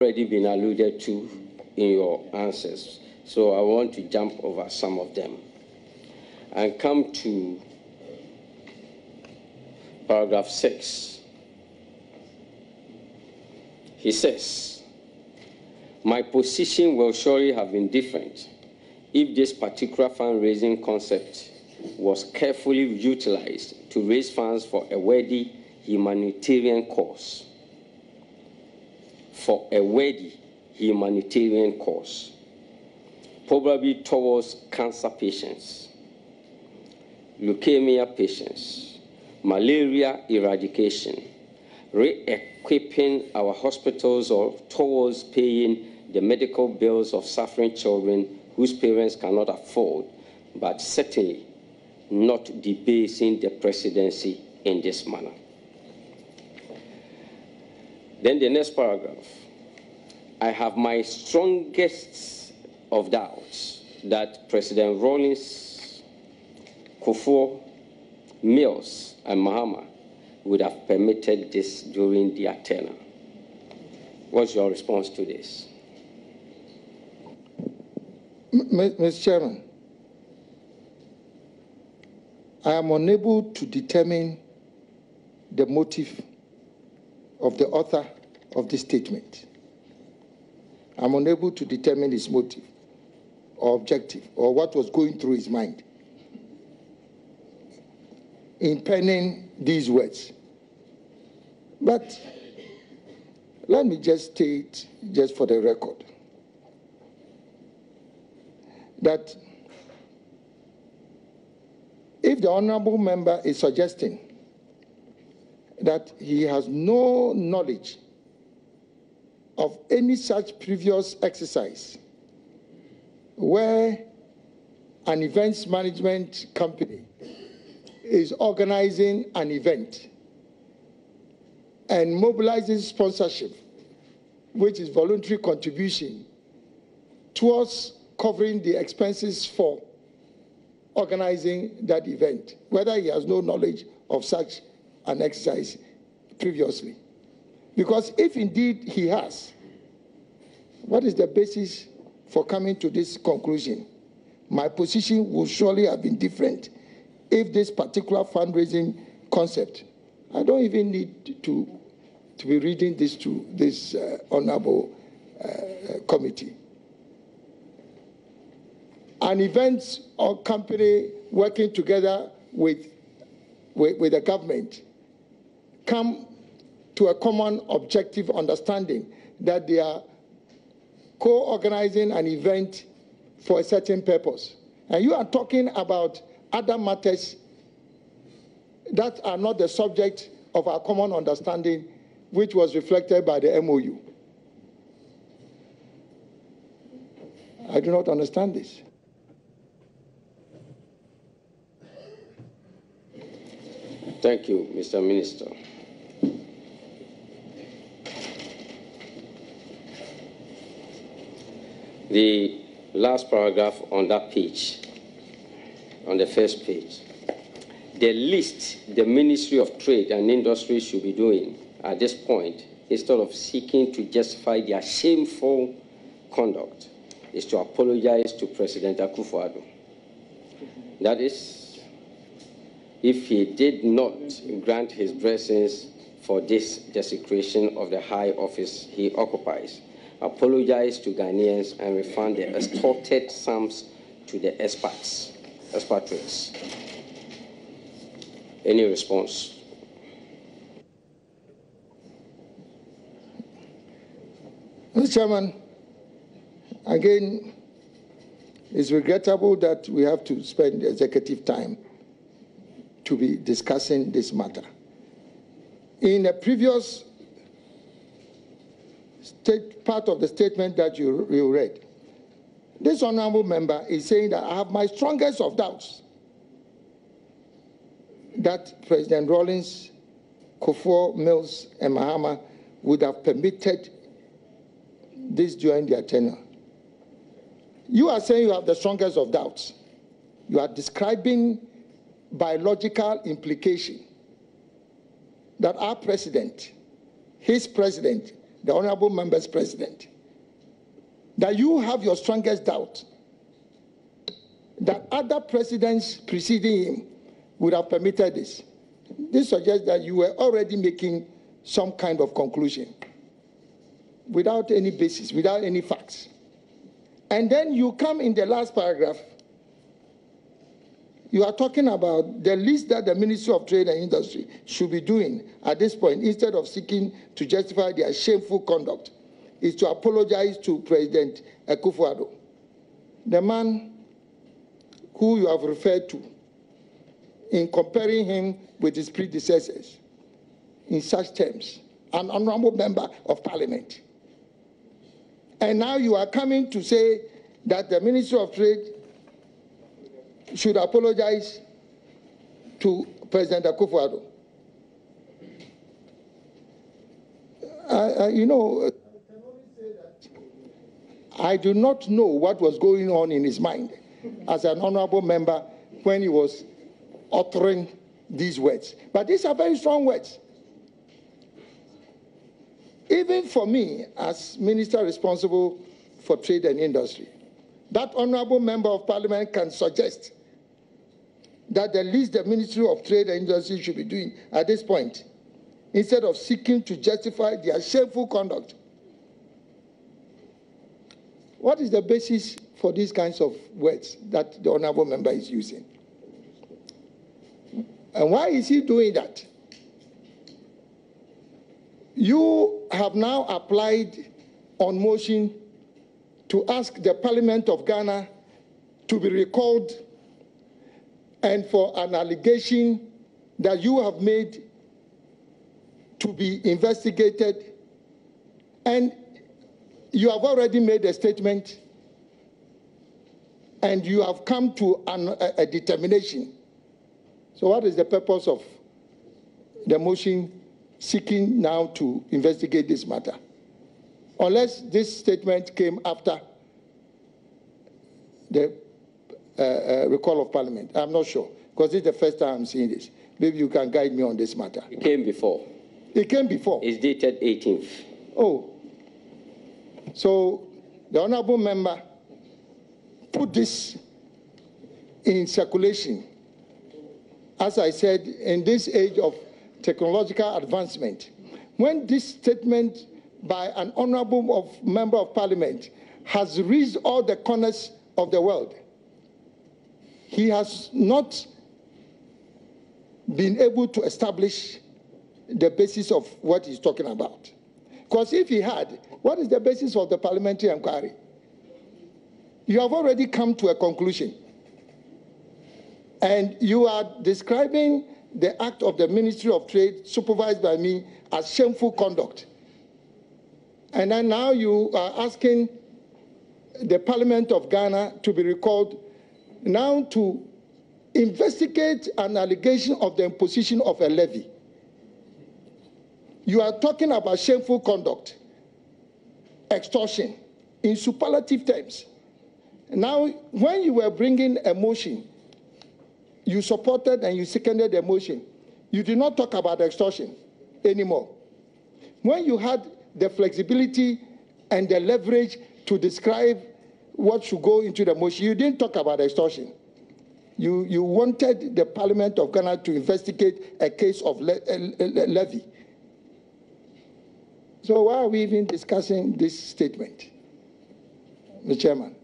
already been alluded to in your answers, so I want to jump over some of them and come to paragraph 6. He says, my position will surely have been different if this particular fundraising concept was carefully utilized to raise funds for a worthy humanitarian cause. For a worthy humanitarian cause, probably towards cancer patients, leukemia patients, malaria eradication, re-equipping our hospitals, or towards paying the medical bills of suffering children whose parents cannot afford, but certainly not debasing the presidency in this manner. Then the next paragraph. I have my strongest of doubts that President Rawlings, Kufuor, Mills, and Mahama would have permitted this during their tenure. What's your response to this? Mr. Chairman, I am unable to determine the motive of the author of this statement. I'm unable to determine his motive or objective or what was going through his mind in penning these words. But let me just state, just for the record, that if the honorable member is suggesting that he has no knowledge of any such previous exercise where an events management company is organizing an event and mobilizing sponsorship, which is voluntary contribution, towards covering the expenses for organizing that event, whether he has no knowledge of such an exercise previously. Because if indeed he has, what is the basis for coming to this conclusion? My position will surely have been different if this particular fundraising concept, I don't even need to be reading this to this honorable committee. An event or company working together with the government come to a common objective understanding that they are co-organizing an event for a certain purpose. And you are talking about other matters that are not the subject of our common understanding, which was reflected by the MOU. I do not understand this. Thank you, Mr. Minister. The last paragraph on that page, on the first page, the least the Ministry of Trade and Industry should be doing at this point, instead of seeking to justify their shameful conduct, is to apologize to President Akufo-Addo. That is, if he did not grant his blessings for this desecration of the high office he occupies, apologize to Ghanaians and refund the extorted sums to the expatriates. Any response? Mr. Chairman, again, it's regrettable that we have to spend executive time to be discussing this matter. In a previous part of the statement that you read, this honorable member is saying that I have my strongest of doubts that President Rawlings, Kufuor, Mills, and Mahama would have permitted this during their tenure. You are saying you have the strongest of doubts. You are describing biological implication that our president, his president, the honorable member's president, that you have your strongest doubt that other presidents preceding him would have permitted this. This suggests that you were already making some kind of conclusion without any basis, without any facts. And then you come in the last paragraph, you are talking about the least that the Ministry of Trade and Industry should be doing at this point, instead of seeking to justify their shameful conduct, is to apologize to President Akufo-Addo, the man who you have referred to in comparing him with his predecessors in such terms, an honorable member of parliament. And now you are coming to say that the Ministry of Trade should apologize to President Akufo-Addo. You know, I do not know what was going on in his mind as an honorable member when he was uttering these words. But these are very strong words. Even for me, as minister responsible for trade and industry, that honorable member of parliament can suggest that the least the Ministry of Trade and Industry should be doing at this point, instead of seeking to justify their shameful conduct. What is the basis for these kinds of words that the honorable member is using? And why is he doing that? You have now applied on motion to ask the Parliament of Ghana to be recalled and for an allegation that you have made to be investigated, and you have already made a statement and you have come to a determination. So what is the purpose of the motion seeking now to investigate this matter? Unless this statement came after the recall of Parliament. I'm not sure, because this is the first time I'm seeing this. Maybe you can guide me on this matter. It came before. It came before? It's dated 18th. Oh. So the honorable member put this in circulation. As I said, in this age of technological advancement, when this statement by an honorable member of parliament has reached all the corners of the world, he has not been able to establish the basis of what he's talking about. Because if he had, what is the basis of the parliamentary inquiry? You have already come to a conclusion. And you are describing the act of the Ministry of Trade, supervised by me, as shameful conduct. And then now you are asking the Parliament of Ghana to be recalled now to investigate an allegation of the imposition of a levy. You are talking about shameful conduct, extortion, in superlative terms. Now, when you were bringing a motion, you supported and you seconded the motion, you did not talk about extortion anymore. When you had the flexibility and the leverage to describe what should go into the motion, you didn't talk about extortion. You wanted the Parliament of Ghana to investigate a case of levy. So why are we even discussing this statement, Mr. Chairman?